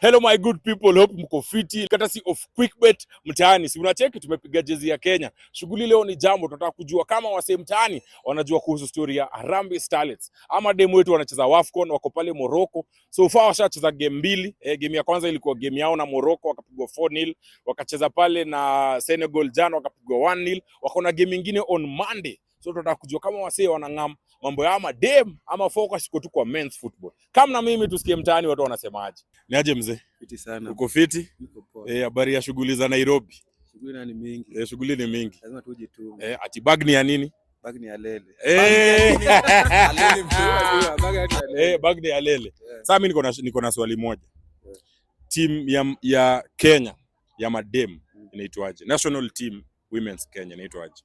Hello my good people, hope mko fiti. Courtesy of Quickbet mtaani. Si unacheki tumepiga jezi ya Kenya. Shughuli leo ni jambo, tunataka kujua kama wasee mtaani wanajua kuhusu story ya Harambee Starlets. Ama demu wetu wanacheza WAFCON, wako pale Morocco. So far washacheza game mbili. Game ya kwanza ilikuwa game yao na Morocco, wakapigwa 4-0. Wakacheza pale na Senegal jana, wakapigwa 1-0. Wako na game nyingine on Monday. So tunataka kujua kama wasee wanang'am mambo ya ama dem ama focus iko tu kwa men's football. Kama na mimi tusikie mtaani watu wanasemaje. Ni aje mzee? Fiti sana. Uko fiti? Niko poa. Habari ya shughuli za Nairobi? Shughuli ni mingi. Shughuli ni mingi. Lazima tuje tu. Ati bag ni ya nini? Bag ni ya lele. Bag ni ya lele. Sasa mimi niko na swali moja. Team ya Kenya ya madem inaitwaje? National team women's Kenya inaitwaje?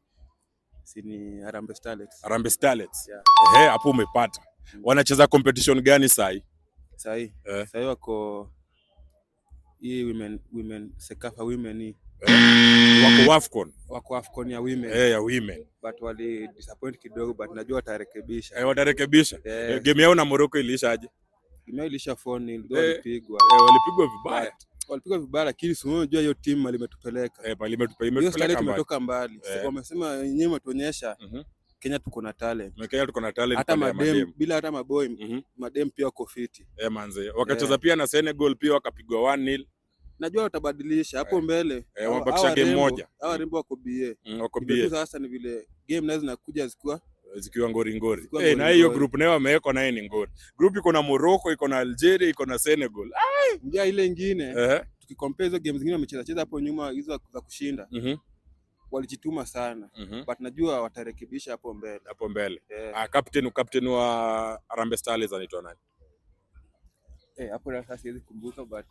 Si ni Harambee Starlets. Harambee Starlets. Yeah. Hapo umepata. Wanacheza competition gani sahi? Sahi wako hii women Sekafa women hii. Wako WAFCON. Wako WAFCON ya women. Ya women. But wali disappoint kidogo, but najua watarekebisha. Watarekebisha. Game yao na Morocco iliishaje? Game yao ilisha 4-0, walipigwa. Walipigwa vibaya. Walipigwa vibaya, lakini si unajua hiyo timu limetupeleka. Limetupeleka tumetoka mbali. Wamesema wenyewe mtuonyesha Kenya tuko na talent. Kenya tuko na talent hata madem bila hata maboy. Madem pia wako fiti. Manze. Wakacheza pia na Senegal pia wakapigwa 1-0. Najua watabadilisha hapo mbele. Wabakisha game moja. Hawa rembo wako BA. Wako BA. Sasa ni vile game nazo zinakuja zikiwa ngori. Na hiyo group nayo wameweka naye ni ngori. Group iko na Morocco, iko na Algeria, iko na Senegal. Ndia ile nyingine. Tukicompare hizo games zingine wamecheza hapo nyuma hizo za kushinda. Walijituma sana. But najua watarekebisha hapo mbele. Captain wa Harambee Starlets anaitwa nani? Hapo sasa siwezi kumbuka, but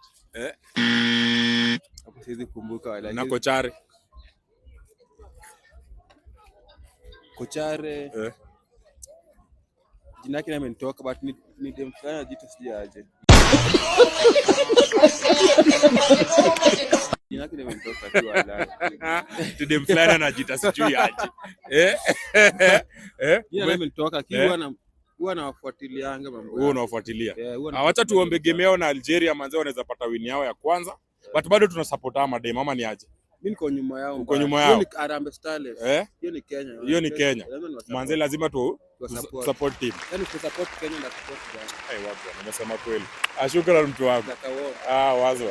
hapo siwezi kumbuka wala. Na Kochare jina yake imenitoka, but ni dem fulani anajiita sijaje. Jina yake imenitoka tu wala. Dem fulani anajiita sijui aje. Jina imenitoka kiwa huwa nawafuatilianga mambo. Huwa unawafuatilia. Acha tuombe game yao na Algeria, manze wanaweza pata win yao ya kwanza. But bado tuna support ama dem ama ni aje? Mimi niko nyuma yao. Uko nyuma yao. Hiyo ni Harambee Starlets. Hiyo ni Kenya. Hiyo ni Kenya. Manze lazima tu support team. Yaani tu support Kenya na support Ghana. Wazo, nimesema kweli. Shukrani mtu wangu. Wazo.